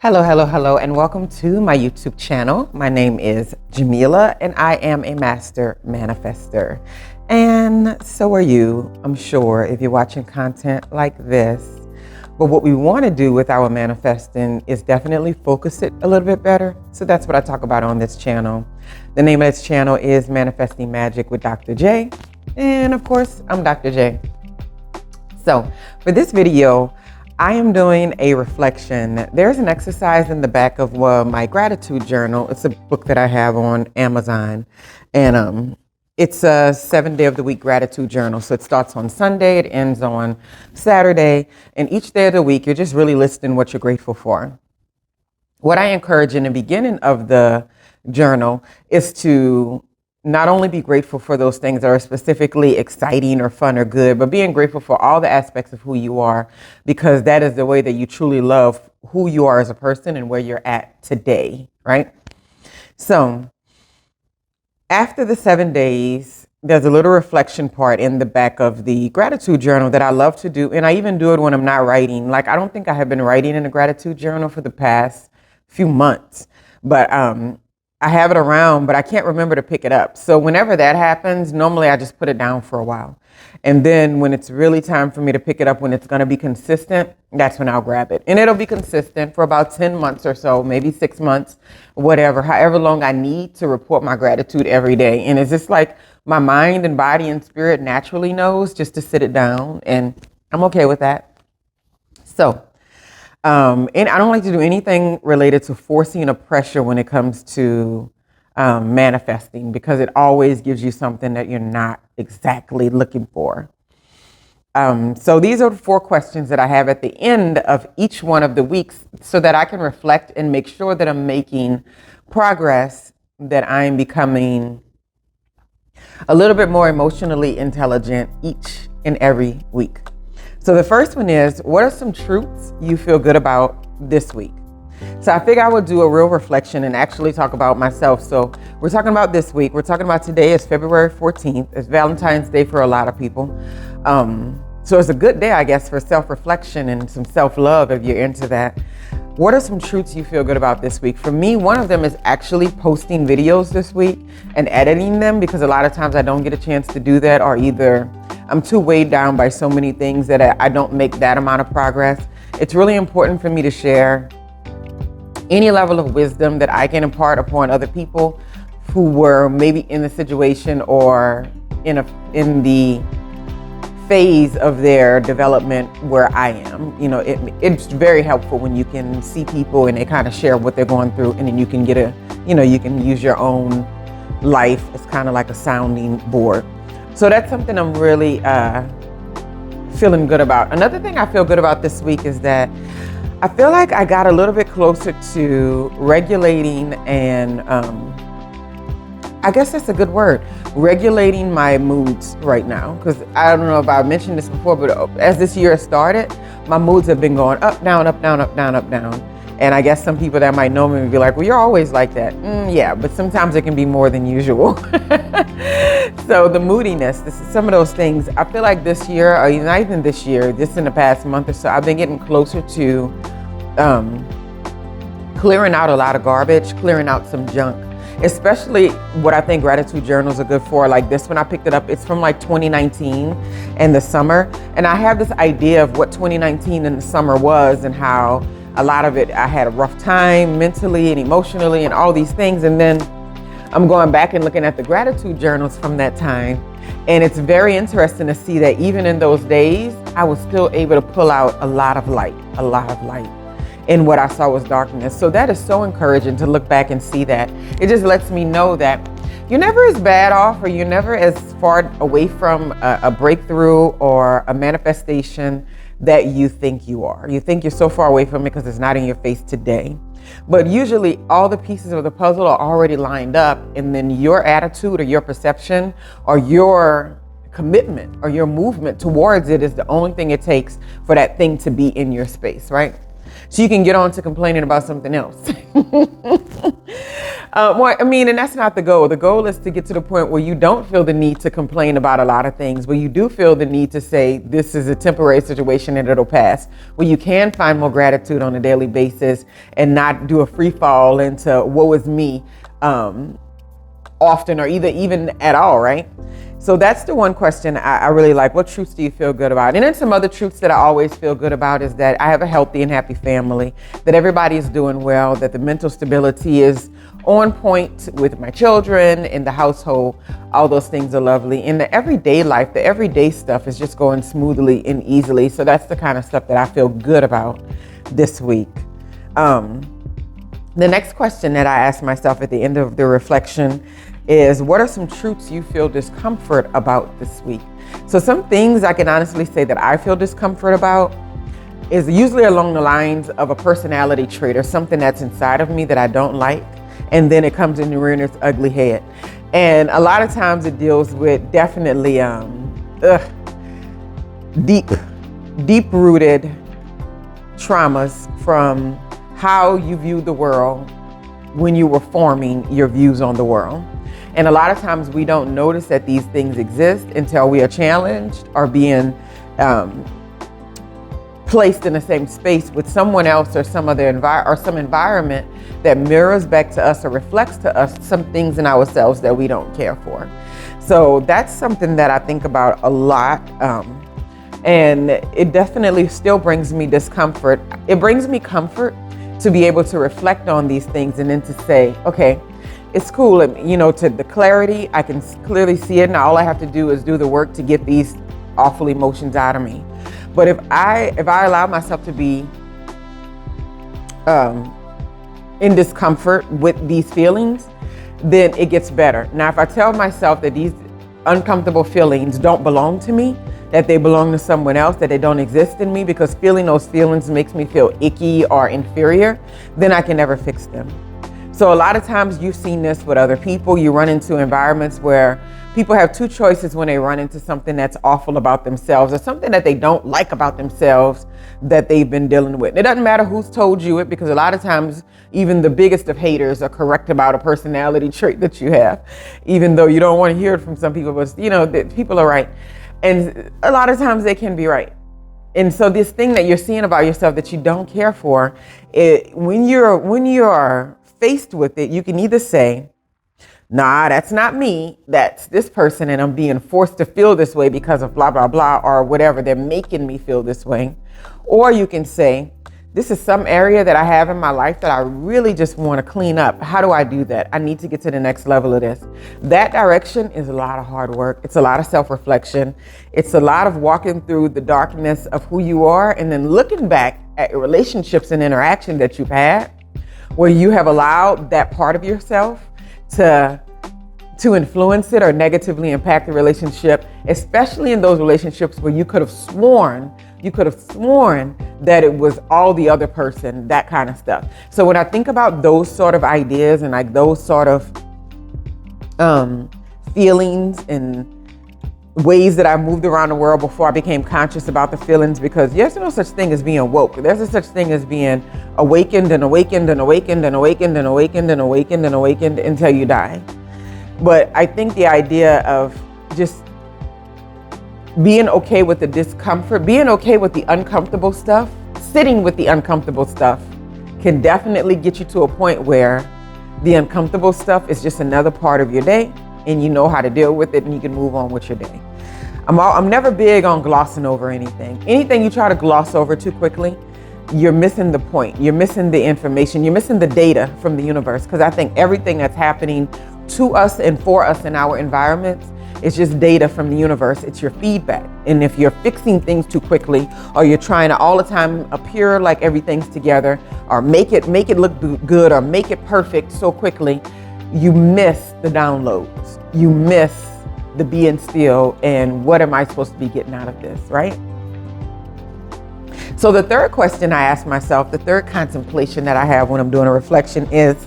Hello, hello, hello, and welcome to my YouTube channel. My name is Jamila, and I am a master manifester. And so are you, I'm sure, if you're watching content like this. But what we want to do with our manifesting is definitely focus it a little bit better. So that's what I talk about on this channel. The name of this channel is Manifesting Magic with Dr. J. And of course, I'm Dr. J. So for this video, I am doing a reflection. There's an exercise in the back of my gratitude journal. It's a book that I have on Amazon, and it's a 7-day of the week gratitude journal. So it starts on Sunday, it ends on Saturday, and each day of the week, you're just really listing what you're grateful for. What I encourage in the beginning of the journal is to not only be grateful for those things that are specifically exciting or fun or good, but being grateful for all the aspects of who you are, because that is the way that you truly love who you are as a person and where you're at today, right? So after the 7 days, there's a little reflection part in the back of the gratitude journal that I love to do. And I even do it when I'm not writing. Like, I don't think I have been writing in a gratitude journal for the past few months, but I have it around, but I can't remember to pick it up. So whenever that happens, normally I just put it down for a while. And then when it's really time for me to pick it up, when it's going to be consistent, that's when I'll grab it. And it'll be consistent for about 10 months or so, maybe 6 months, whatever, however long I need to report my gratitude every day. And it's just like my mind and body and spirit naturally knows just to sit it down. And I'm okay with that. So and I don't like to do anything related to forcing or pressure when it comes to manifesting, because it always gives you something that you're not exactly looking for. So these are the 4 questions that I have at the end of each one of the weeks so that I can reflect and make sure that I'm making progress, that I'm becoming a little bit more emotionally intelligent each and every week. So the first one is, what are some truths you feel good about this week? So I figure I would do a real reflection and actually talk about myself. So we're talking about this week. We're talking about today is February 14th. It's Valentine's Day for a lot of people. So it's a good day, I guess, for self-reflection and some self-love if you're into that. What are some truths you feel good about this week? For me, one of them is actually posting videos this week and editing them, because a lot of times I don't get a chance to do that, or either I'm too weighed down by so many things that I don't make that amount of progress. It's really important for me to share any level of wisdom that I can impart upon other people who were maybe in the situation or in the phase of their development where I am. You know, it's very helpful when you can see people and they kind of share what they're going through, and then you can you can use your own life as kind of like a sounding board. So that's something I'm really feeling good about. Another thing I feel good about this week is that I feel like I got a little bit closer to regulating and I guess that's a good word, regulating my moods right now. Because I don't know if I mentioned this before, but as this year started, my moods have been going up, down, up, down, up, down, up, down. And I guess some people that might know me would be like, well, you're always like that. Yeah, but sometimes it can be more than usual. So the moodiness, this is some of those things. I feel like this year, or not even this year, just in the past month or so, I've been getting closer to clearing out a lot of garbage, clearing out some junk. Especially what I think gratitude journals are good for. Like this one, I picked it up. It's from like 2019 and the summer. And I have this idea of what 2019 and the summer was, and how a lot of it, I had a rough time mentally and emotionally and all these things. And then I'm going back and looking at the gratitude journals from that time. And it's very interesting to see that even in those days, I was still able to pull out a lot of light. And what I saw was darkness. So that is so encouraging to look back and see that. It just lets me know that you're never as bad off, or you're never as far away from a breakthrough or a manifestation that you think you are. You think you're so far away from it because it's not in your face today. But usually all the pieces of the puzzle are already lined up, and then your attitude or your perception or your commitment or your movement towards it is the only thing it takes for that thing to be in your space, right? So you can get on to complaining about something else. Well, I mean, and that's not the goal. The goal is to get to the point where you don't feel the need to complain about a lot of things, where you do feel the need to say, this is a temporary situation and it'll pass, where you can find more gratitude on a daily basis and not do a free fall into woe is me often or even at all, right? So that's the one question I really like. What truths do you feel good about? And then some other truths that I always feel good about is that I have a healthy and happy family, that everybody is doing well, that the mental stability is on point with my children, in the household. All those things are lovely. In the everyday life, the everyday stuff is just going smoothly and easily. So that's the kind of stuff that I feel good about this week. The next question that I ask myself at the end of the reflection is, what are some truths you feel discomfort about this week? So some things I can honestly say that I feel discomfort about is usually along the lines of a personality trait or something that's inside of me that I don't like. And then it comes in rearing its ugly head. And a lot of times it deals with definitely deep-rooted traumas from how you view the world when you were forming your views on the world. And a lot of times we don't notice that these things exist until we are challenged or being placed in the same space with someone else or some other some environment that mirrors back to us or reflects to us some things in ourselves that we don't care for. So that's something that I think about a lot. And it definitely still brings me discomfort. It brings me comfort to be able to reflect on these things and then to say, okay, it's cool. And, you know, to the clarity, I can clearly see it. Now all I have to do is do the work to get these awful emotions out of me. But if I allow myself to be in discomfort with these feelings, then it gets better. Now, if I tell myself that these uncomfortable feelings don't belong to me, that they belong to someone else, that they don't exist in me because feeling those feelings makes me feel icky or inferior, then I can never fix them. So a lot of times you've seen this with other people. You run into environments where people have two choices when they run into something that's awful about themselves or something that they don't like about themselves that they've been dealing with. It doesn't matter who's told you it, because a lot of times even the biggest of haters are correct about a personality trait that you have, even though you don't want to hear it from some people, but you know, people are right. And a lot of times they can be right. And so this thing that you're seeing about yourself that you don't care for, when you're faced with it, you can either say, nah, that's not me, that's this person, and I'm being forced to feel this way because of blah, blah, blah, or whatever, they're making me feel this way. Or you can say, this is some area that I have in my life that I really just want to clean up. How do I do that? I need to get to the next level of this. That direction is a lot of hard work. It's a lot of self-reflection. It's a lot of walking through the darkness of who you are and then looking back at your relationships and interaction that you've had where you have allowed that part of yourself to influence it or negatively impact the relationship, especially in those relationships where you could have sworn that it was all the other person, that kind of stuff. So when I think about those sort of ideas and like those sort of feelings and ways that I moved around the world before I became conscious about the feelings, because there's no such thing as being woke. There's no such thing as being awakened and awakened and awakened and awakened and awakened and awakened and awakened until you die. But I think the idea of just being okay with the discomfort, being okay with the uncomfortable stuff, sitting with the uncomfortable stuff can definitely get you to a point where the uncomfortable stuff is just another part of your day and you know how to deal with it and you can move on with your day. I'm never big on glossing over anything. Anything you try to gloss over too quickly, you're missing the point. You're missing the information. You're missing the data from the universe, because I think everything that's happening to us and for us in our environments, it's just data from the universe. It's your feedback. And if you're fixing things too quickly, or you're trying to all the time appear like everything's together, or make it look good, or make it perfect so quickly, you miss the downloads. You miss the being still and what am I supposed to be getting out of this, right? So the third question I ask myself, the third contemplation that I have when I'm doing a reflection is,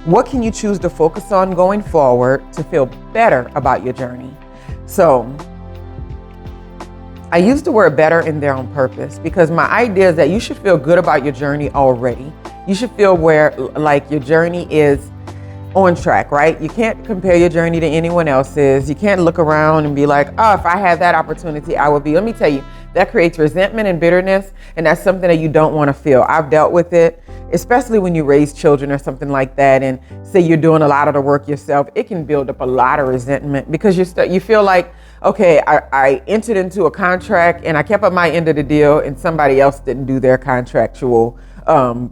what can you choose to focus on going forward to feel better about your journey? So I use the word better in there on purpose, because my idea is that you should feel good about your journey already. You should feel like your journey is on track, right? You can't compare your journey to anyone else's. You can't look around and be like, oh, if I had that opportunity, I would be. Let me tell you, that creates resentment and bitterness, and that's something that you don't want to feel. I've dealt with it, especially when you raise children or something like that, and say you're doing a lot of the work yourself. It can build up a lot of resentment because you feel like, okay, I entered into a contract and I kept up my end of the deal, and somebody else didn't do their contractual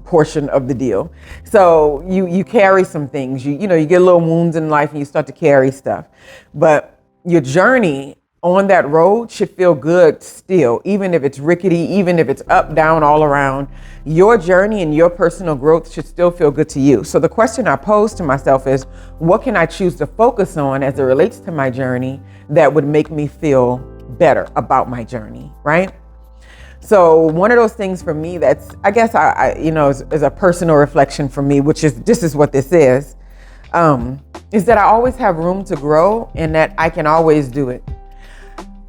portion of the deal. So you carry some things, you get little wounds in life and you start to carry stuff. But your journey on that road should feel good still, even if it's rickety, even if it's up, down, all around. Your journey and your personal growth should still feel good to you. So the question I pose to myself is, what can I choose to focus on as it relates to my journey that would make me feel better about my journey, right? So one of those things for me that's, I guess, is a personal reflection for me, which is, this is what this is that I always have room to grow and that I can always do it.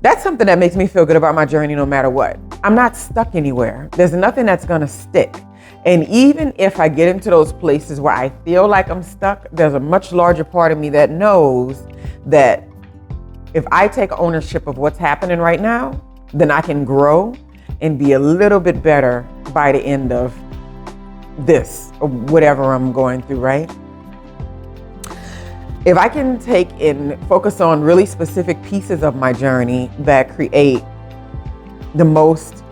That's something that makes me feel good about my journey no matter what. I'm not stuck anywhere. There's nothing that's going to stick. And even if I get into those places where I feel like I'm stuck, there's a much larger part of me that knows that if I take ownership of what's happening right now, then I can grow and be a little bit better by the end of this or whatever I'm going through, right? If I can take and focus on really specific pieces of my journey that create the most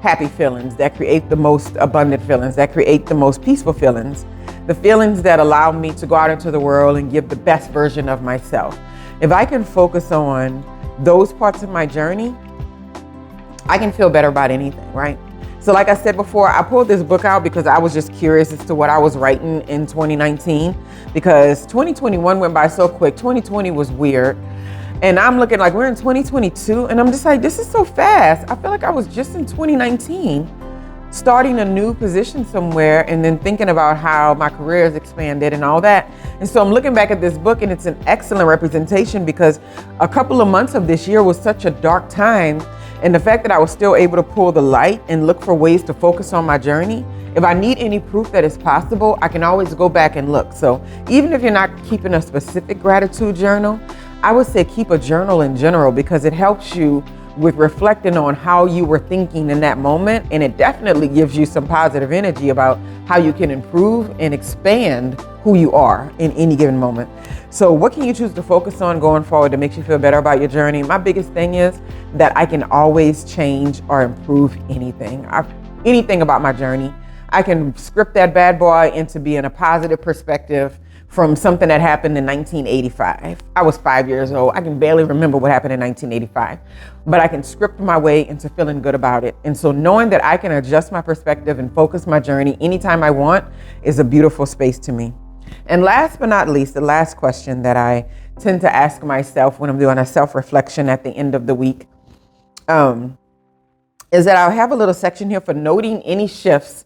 happy feelings, that create the most abundant feelings, that create the most peaceful feelings, the feelings that allow me to go out into the world and give the best version of myself. If I can focus on those parts of my journey, I can feel better about anything, right? So like I said before, I pulled this book out because I was just curious as to what I was writing in 2019, because 2021 went by so quick. 2020 was weird. And I'm looking like we're in 2022 and I'm just like, this is so fast. I feel like I was just in 2019 starting a new position somewhere and then thinking about how my career has expanded and all that. And so I'm looking back at this book and it's an excellent representation, because a couple of months of this year was such a dark time. And the fact that I was still able to pull the light and look for ways to focus on my journey. If I need any proof that it's possible, I can always go back and look. So even if you're not keeping a specific gratitude journal, I would say keep a journal in general, because it helps you with reflecting on how you were thinking in that moment. And it definitely gives you some positive energy about how you can improve and expand who you are in any given moment. So what can you choose to focus on going forward that makes you feel better about your journey? My biggest thing is that I can always change or improve anything about my journey. I can script that bad boy into being a positive perspective from something that happened in 1985. I was 5 years old. I can barely remember what happened in 1985, but I can script my way into feeling good about it. And so knowing that I can adjust my perspective and focus my journey anytime I want is a beautiful space to me. And last but not least, the last question that I tend to ask myself when I'm doing a self-reflection at the end of the week is that I'll have a little section here for noting any shifts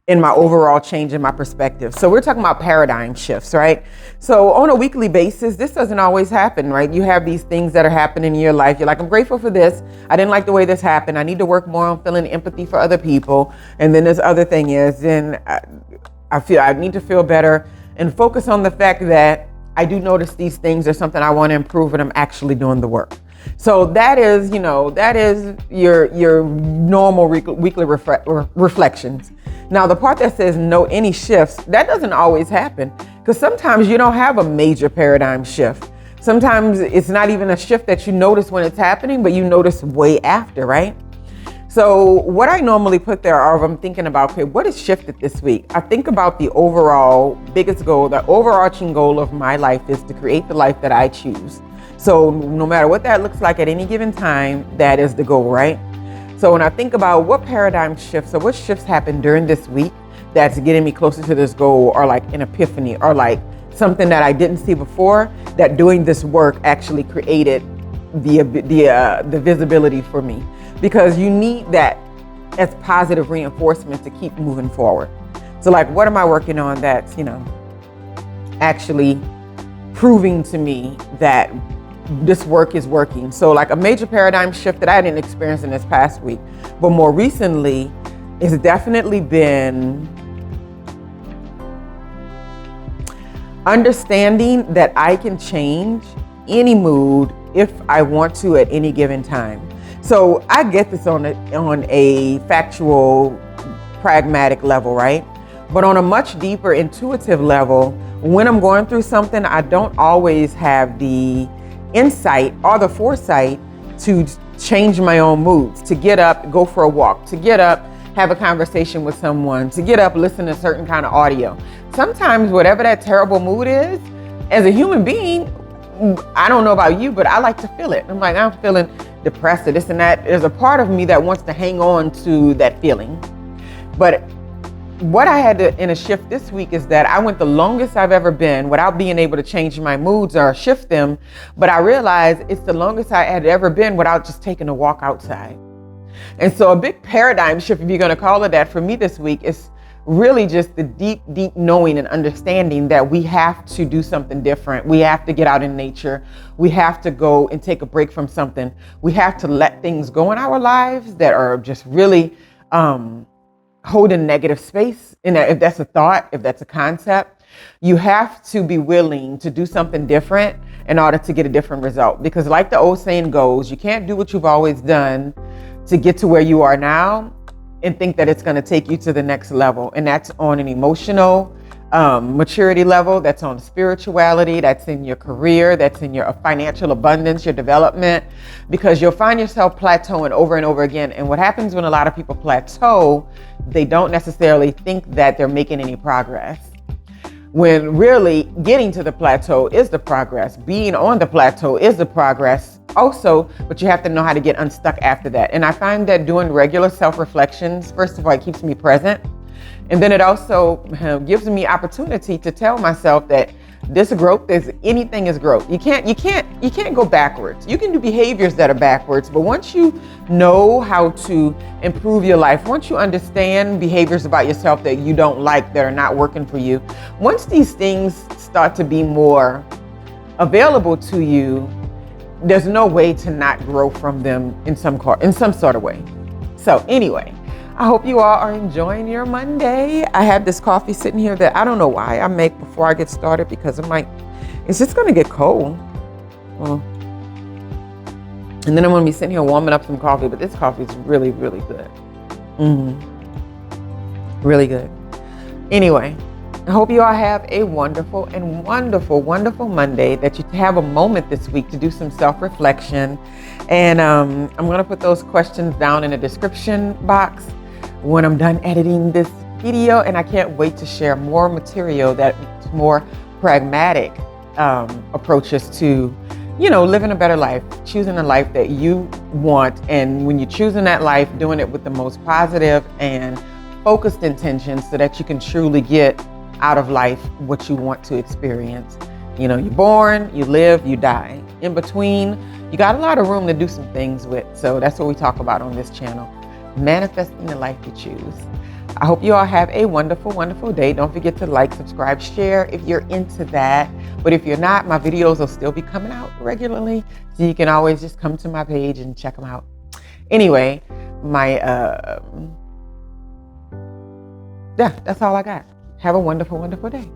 in my overall change in my perspective. So we're talking about paradigm shifts, right? So on a weekly basis, this doesn't always happen, right? You have these things that are happening in your life. You're like, I'm grateful for this. I didn't like the way this happened. I need to work more on feeling empathy for other people. And then this other thing is, then I feel I need to feel better and focus on the fact that I do notice these things are something I want to improve and I'm actually doing the work. So that is your normal weekly reflections. Now, the part that says no any shifts, that doesn't always happen, because sometimes you don't have a major paradigm shift. Sometimes it's not even a shift that you notice when it's happening, but you notice way after, right? So what I normally put there are, if I'm thinking about, okay, what has shifted this week? I think about the overall biggest goal, the overarching goal of my life is to create the life that I choose. So no matter what that looks like at any given time, that is the goal, right? So when I think about what paradigm shifts or what shifts happen during this week that's getting me closer to this goal, or like an epiphany, or like something that I didn't see before, that doing this work actually created the visibility for me. Because you need that as positive reinforcement to keep moving forward. So like, what am I working on that's, actually proving to me that this work is working? So like a major paradigm shift that I didn't experience in this past week, but more recently, it's definitely been Understanding that I can change any mood if I want to at any given time. So I get this on a factual, pragmatic level, right? But on a much deeper, intuitive level, when I'm going through something, I don't always have the insight or the foresight to change my own moods, to get up, go for a walk, to get up, have a conversation with someone, to get up, listen to certain kind of audio. Sometimes whatever that terrible mood is, as a human being, I don't know about you, but I like to feel it. I'm like, I'm feeling depressed or this and that. There's a part of me that wants to hang on to that feeling. But what I had to in a shift this week is that I went the longest I've ever been without being able to change my moods or shift them. But I realized it's the longest I had ever been without just taking a walk outside. And so a big paradigm shift, if you're going to call it that, for me this week is really just the deep knowing and understanding that we have to do something different. We have to get out in nature. We have to go and take a break from something. We have to let things go in our lives that are just really holding negative space. And if that's a thought, if that's a concept, you have to be willing to do something different in order to get a different result. Because like the old saying goes, you can't do what you've always done to get to where you are now and think that it's going to take you to the next level. And that's on an emotional maturity level, that's on spirituality, that's in your career, that's in your financial abundance, your development, because you'll find yourself plateauing over and over again. And what happens when a lot of people plateau, they don't necessarily think that they're making any progress, when really getting to the plateau is the progress. Being on the plateau is the progress also, but you have to know how to get unstuck after that. And I find that doing regular self-reflections, first of all, it keeps me present. And then it also gives me opportunity to tell myself that this growth is anything is growth. You can't go backwards. You can do behaviors that are backwards, but once you know how to improve your life, once you understand behaviors about yourself that you don't like, that are not working for you, once these things start to be more available to you, there's no way to not grow from them in some sort of way. So anyway, I hope you all are enjoying your Monday. I have this coffee sitting here that I don't know why I make before I get started, because I'm like, it's just gonna get cold. Well, and then I'm gonna be sitting here warming up some coffee, but this coffee is really, really good. Really good. Anyway, I hope you all have a wonderful and wonderful, wonderful Monday, that you have a moment this week to do some self-reflection. And I'm gonna put those questions down in the description box when I'm done editing this video, and I can't wait to share more material that's more pragmatic approaches to, living a better life, choosing a life that you want. And when you're choosing that life, doing it with the most positive and focused intentions so that you can truly get out of life what you want to experience. You're born, you live, you die. In between, you got a lot of room to do some things with. So that's what we talk about on this channel. Manifesting the life you choose. I hope you all have a wonderful, wonderful day. Don't forget to like, subscribe, share if you're into that. But if you're not, my videos will still be coming out regularly. So you can always just come to my page and check them out. Anyway, that's all I got. Have a wonderful, wonderful day.